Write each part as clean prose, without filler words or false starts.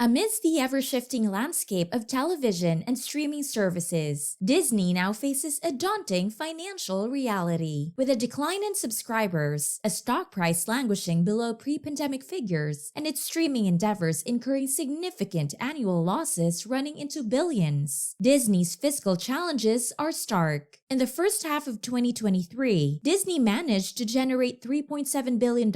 Amidst the ever-shifting landscape of television and streaming services, Disney now faces a daunting financial reality. With a decline in subscribers, a stock price languishing below pre-pandemic figures, and its streaming endeavors incurring significant annual losses running into billions, Disney's fiscal challenges are stark. In the first half of 2023, Disney managed to generate $3.7 billion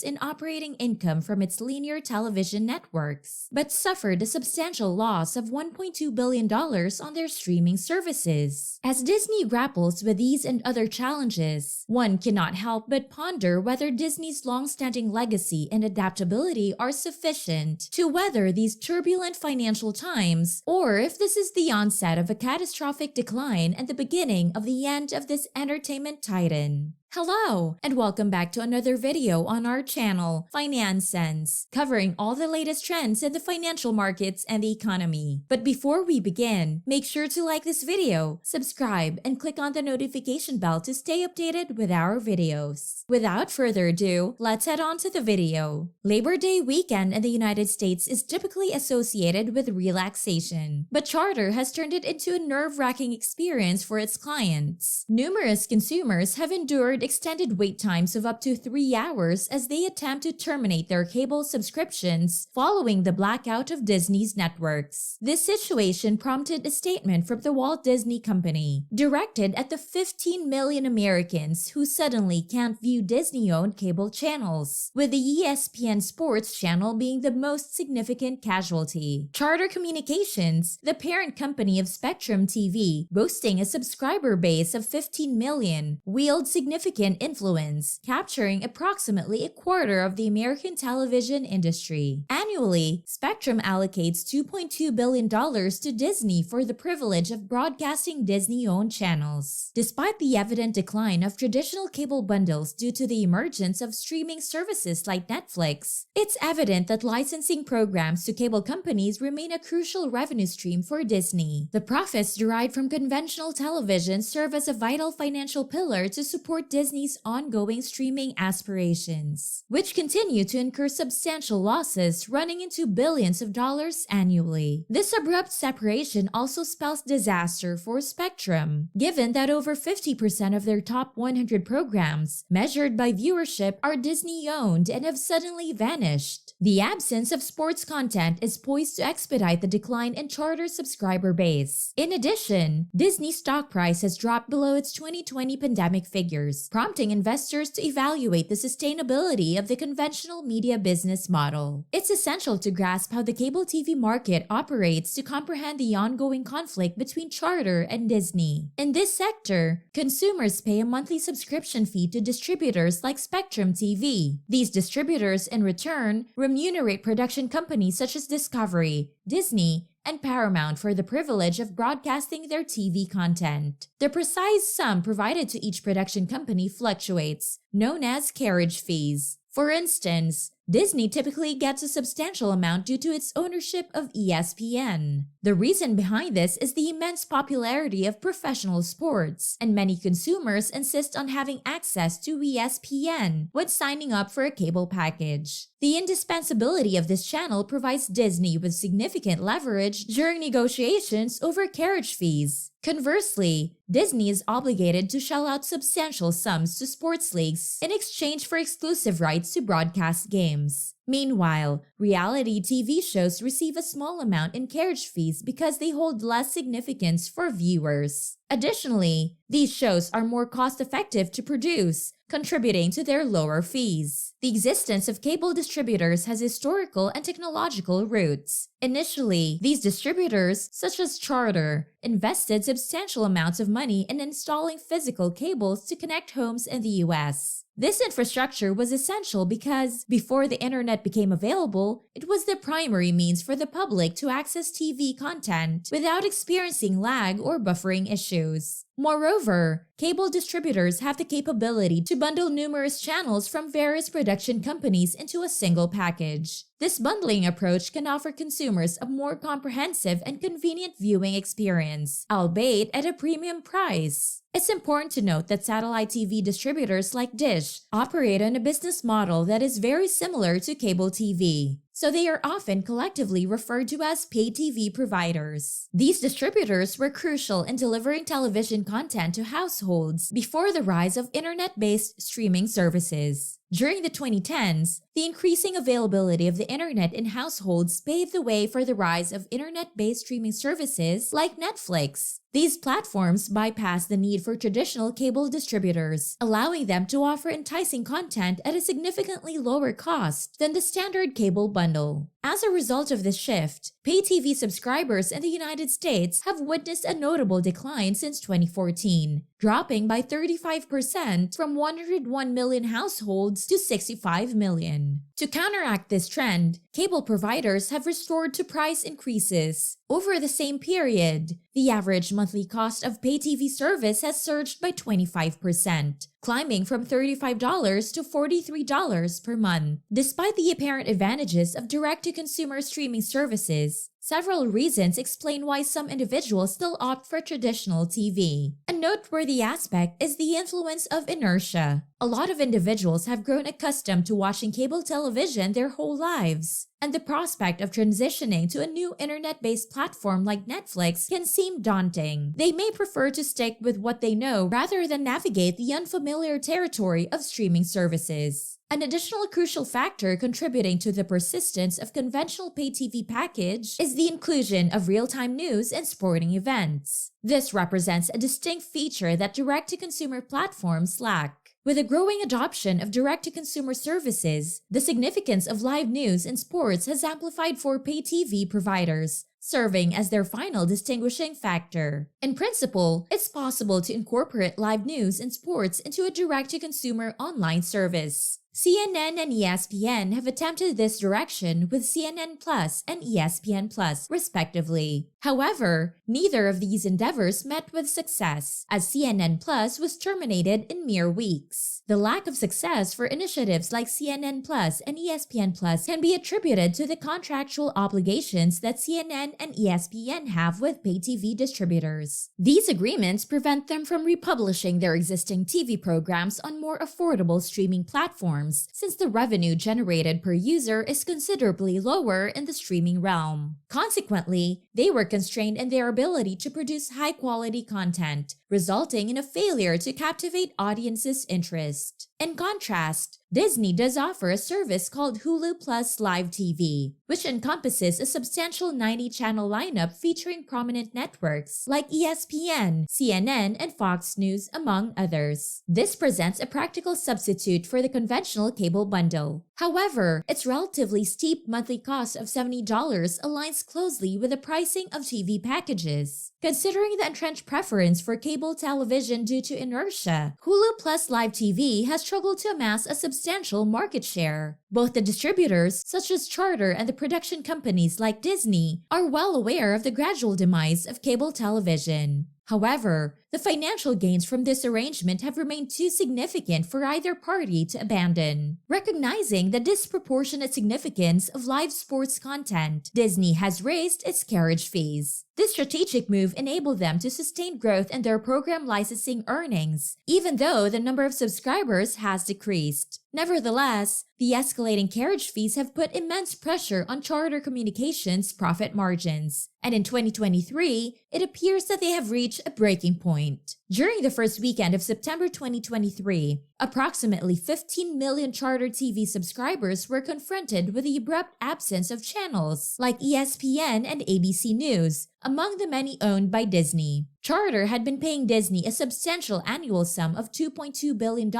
in operating income from its linear television networks, but suffered a substantial loss of $1.2 billion on their streaming services. As Disney grapples with these and other challenges, one cannot help but ponder whether Disney's long-standing legacy and adaptability are sufficient to weather these turbulent financial times, or if this is the onset of a catastrophic decline and the beginning of the end of this entertainment titan. Hello, and welcome back to another video on our channel, Finance Sense, covering all the latest trends in the financial markets and the economy. But before we begin, make sure to like this video, subscribe, and click on the notification bell to stay updated with our videos. Without further ado, let's head on to the video. Labor Day weekend in the United States is typically associated with relaxation, but Charter has turned it into a nerve-wracking experience for its clients. Numerous consumers have endured extended wait times of up to 3 hours as they attempt to terminate their cable subscriptions following the blackout of Disney's networks. This situation prompted a statement from the Walt Disney Company, directed at the 15 million Americans who suddenly can't view Disney-owned cable channels, with the ESPN Sports channel being the most significant casualty. Charter Communications, the parent company of Spectrum TV, boasting a subscriber base of 15 million, wielded significant influence, capturing approximately a quarter of the American television industry. Annually, Spectrum allocates $2.2 billion to Disney for the privilege of broadcasting Disney-owned channels. Despite the evident decline of traditional cable bundles due to the emergence of streaming services like Netflix, it's evident that licensing programs to cable companies remain a crucial revenue stream for Disney. The profits derived from conventional television serve as a vital financial pillar to support Disney's ongoing streaming aspirations, which continue to incur substantial losses running into billions of dollars annually. This abrupt separation also spells disaster for Spectrum, given that over 50% of their top 100 programs, measured by viewership, are Disney-owned and have suddenly vanished. The absence of sports content is poised to expedite the decline in Charter subscriber base. In addition, Disney's stock price has dropped below its 2020 pandemic figures, prompting investors to evaluate the sustainability of the conventional media business model. It's essential to grasp how the cable TV market operates to comprehend the ongoing conflict between Charter and Disney. In this sector, consumers pay a monthly subscription fee to distributors like Spectrum TV. These distributors, in return, remunerate production companies such as Discovery, Disney, and Paramount for the privilege of broadcasting their TV content. The precise sum provided to each production company fluctuates, known as carriage fees. For instance, Disney typically gets a substantial amount due to its ownership of ESPN. The reason behind this is the immense popularity of professional sports, and many consumers insist on having access to ESPN when signing up for a cable package. The indispensability of this channel provides Disney with significant leverage during negotiations over carriage fees. Conversely, Disney is obligated to shell out substantial sums to sports leagues in exchange for exclusive rights to broadcast games. Meanwhile, reality TV shows receive a small amount in carriage fees because they hold less significance for viewers. Additionally, these shows are more cost-effective to produce, contributing to their lower fees. The existence of cable distributors has historical and technological roots. Initially, these distributors, such as Charter, invested substantial amounts of money in installing physical cables to connect homes in the US. This infrastructure was essential because, before the internet became available, it was the primary means for the public to access TV content without experiencing lag or buffering issues. Moreover, cable distributors have the capability to bundle numerous channels from various production companies into a single package. This bundling approach can offer consumers a more comprehensive and convenient viewing experience, albeit at a premium price. It's important to note that satellite TV distributors like Dish operate on a business model that is very similar to cable TV. so they are often collectively referred to as pay TV providers. These distributors were crucial in delivering television content to households before the rise of internet-based streaming services. During the 2010s, the increasing availability of the internet in households paved the way for the rise of internet-based streaming services like Netflix. These platforms bypass the need for traditional cable distributors, allowing them to offer enticing content at a significantly lower cost than the standard cable bundle. As a result of this shift, pay TV subscribers in the United States have witnessed a notable decline since 2014, dropping by 35% from 101 million households to 65 million. To counteract this trend, cable providers have resorted to price increases. Over the same period, the average monthly cost of pay TV service has surged by 25%, climbing from $35 to $43 per month. Despite the apparent advantages of direct-to-consumer streaming services, several reasons explain why some individuals still opt for traditional TV. A noteworthy aspect is the influence of inertia. A lot of individuals have grown accustomed to watching cable television their whole lives, and the prospect of transitioning to a new internet-based platform like Netflix can seem daunting. They may prefer to stick with what they know rather than navigate the unfamiliar territory of streaming services. An additional crucial factor contributing to the persistence of conventional pay TV package is the inclusion of real-time news and sporting events. This represents a distinct feature that direct-to-consumer platforms lack. With a growing adoption of direct-to-consumer services, the significance of live news and sports has amplified for pay TV providers, serving as their final distinguishing factor. In principle, it's possible to incorporate live news and sports into a direct-to-consumer online service. CNN and ESPN have attempted this direction with CNN Plus and ESPN Plus, respectively. However, neither of these endeavors met with success, as CNN Plus was terminated in mere weeks. The lack of success for initiatives like CNN Plus and ESPN Plus can be attributed to the contractual obligations that CNN and ESPN have with pay TV distributors. These agreements prevent them from republishing their existing TV programs on more affordable streaming platforms, since the revenue generated per user is considerably lower in the streaming realm. Consequently, they were constrained in their ability to produce high-quality content, resulting in a failure to captivate audiences' interest. In contrast, Disney does offer a service called Hulu Plus Live TV, which encompasses a substantial 90-channel lineup featuring prominent networks like ESPN, CNN, and Fox News, among others. This presents a practical substitute for the conventional cable bundle. However, its relatively steep monthly cost of $70 aligns closely with the pricing of TV packages. Considering the entrenched preference for cable television due to inertia, Hulu Plus Live TV has struggled to amass a substantial market share. Both the distributors, such as Charter, and the production companies like Disney, are well aware of the gradual demise of cable television. However, the financial gains from this arrangement have remained too significant for either party to abandon. Recognizing the disproportionate significance of live sports content, Disney has raised its carriage fees. This strategic move enabled them to sustain growth in their program licensing earnings, even though the number of subscribers has decreased. Nevertheless, the escalating carriage fees have put immense pressure on Charter Communications' profit margins, and in 2023, it appears that they have reached a breaking point. During the first weekend of September 2023, approximately 15 million Charter TV subscribers were confronted with the abrupt absence of channels like ESPN and ABC News, among the many owned by Disney. Charter had been paying Disney a substantial annual sum of $2.2 billion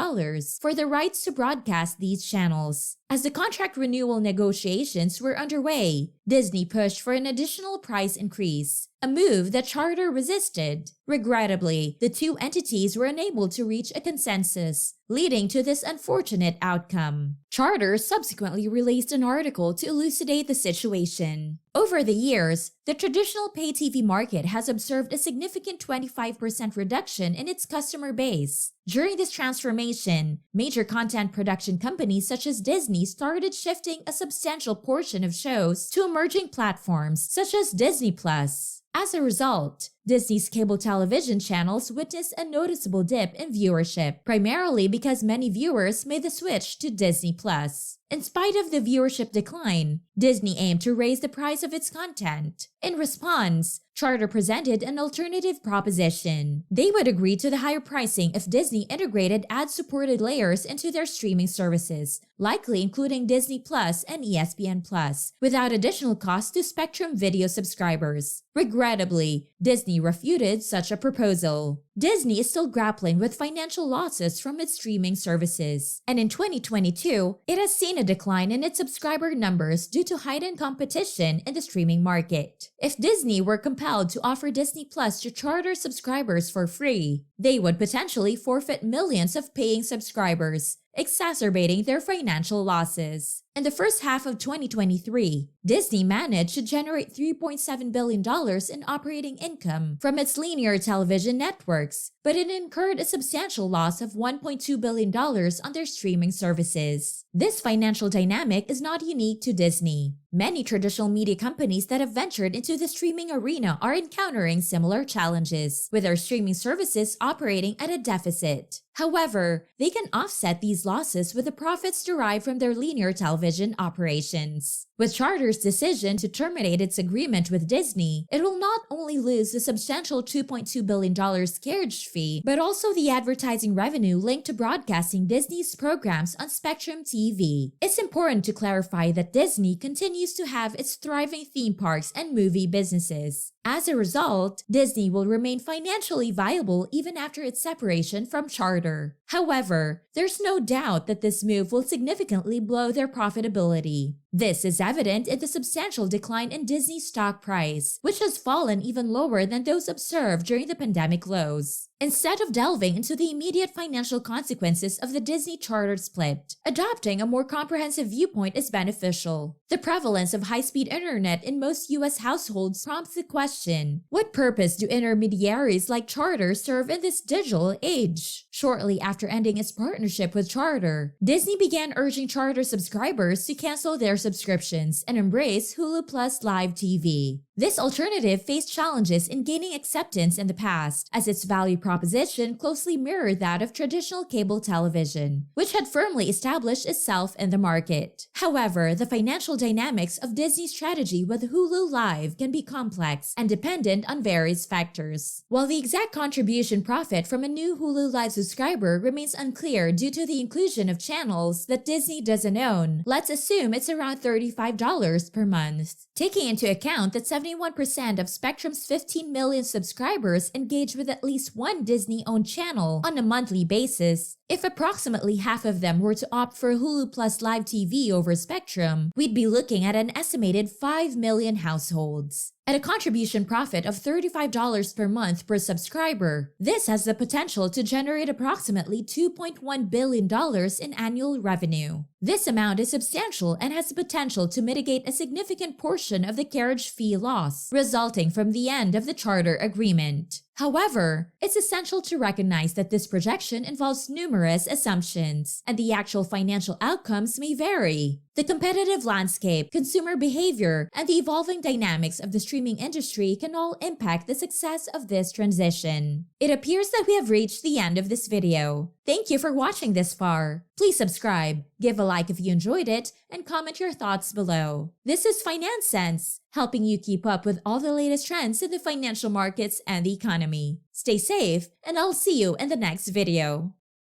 for the rights to broadcast these channels. As the contract renewal negotiations were underway, Disney pushed for an additional price increase, a move that Charter resisted. Regrettably, the two entities were unable to reach a consensus, leading to this unfortunate outcome. Charter subsequently released an article to elucidate the situation. Over the years, the traditional pay TV market has observed a significant 25% reduction in its customer base. During this transformation, major content production companies such as Disney started shifting a substantial portion of shows to emerging platforms such as Disney Plus. As a result, Disney's cable television channels witnessed a noticeable dip in viewership, primarily because many viewers made the switch to Disney Plus. In spite of the viewership decline, Disney aimed to raise the price of its content. In response, Charter presented an alternative proposition. They would agree to the higher pricing if Disney integrated ad-supported layers into their streaming services, likely including Disney Plus and ESPN Plus, without additional cost to Spectrum Video subscribers. Regrettably, Disney refuted such a proposal. Disney is still grappling with financial losses from its streaming services, and in 2022, it has seen a decline in its subscriber numbers due to heightened competition in the streaming market. If Disney were compelled to offer Disney Plus to Charter subscribers for free, they would potentially forfeit millions of paying subscribers, exacerbating their financial losses. In the first half of 2023, Disney managed to generate $3.7 billion in operating income from its linear television networks, but it incurred a substantial loss of $1.2 billion on their streaming services. This financial dynamic is not unique to Disney. Many traditional media companies that have ventured into the streaming arena are encountering similar challenges, with their streaming services operating at a deficit. However, they can offset these losses with the profits derived from their linear television operations. With Charter's decision to terminate its agreement with Disney, it will not only lose the substantial $2.2 billion carriage fee, but also the advertising revenue linked to broadcasting Disney's programs on Spectrum TV. It's important to clarify that Disney continues to have its thriving theme parks and movie businesses. As a result, Disney will remain financially viable even after its separation from Charter. However, there's no doubt that this move will significantly blow their profitability. This is evident in the substantial decline in Disney's stock price, which has fallen even lower than those observed during the pandemic lows. Instead of delving into the immediate financial consequences of the Disney-Charter split, adopting a more comprehensive viewpoint is beneficial. The prevalence of high-speed internet in most U.S. households prompts the question, what purpose do intermediaries like Charter serve in this digital age? Shortly after ending its partnership with Charter, Disney began urging Charter subscribers to cancel their subscriptions and embrace Hulu Plus Live TV. This alternative faced challenges in gaining acceptance in the past, as its value proposition closely mirrored that of traditional cable television, which had firmly established itself in the market. However, the financial dynamics of Disney's strategy with Hulu Live can be complex and dependent on various factors. While the exact contribution profit from a new Hulu Live subscriber remains unclear due to the inclusion of channels that Disney doesn't own, let's assume it's around $35 per month. Taking into account that 71% of Spectrum's 15 million subscribers engage with at least one Disney-owned channel on a monthly basis, if approximately half of them were to opt for Hulu Plus Live TV over Spectrum, we'd be looking at an estimated 5 million households. At a contribution profit of $35 per month per subscriber, this has the potential to generate approximately $2.1 billion in annual revenue. This amount is substantial and has the potential to mitigate a significant portion of the carriage fee loss resulting from the end of the Charter agreement. However, it's essential to recognize that this projection involves numerous assumptions, and the actual financial outcomes may vary. The competitive landscape, consumer behavior, and the evolving dynamics of the streaming industry can all impact the success of this transition. It appears that we have reached the end of this video. Thank you for watching this far. Please subscribe, give a like if you enjoyed it, and comment your thoughts below. This is Finance Sense, helping you keep up with all the latest trends in the financial markets and the economy. Stay safe, and I'll see you in the next video.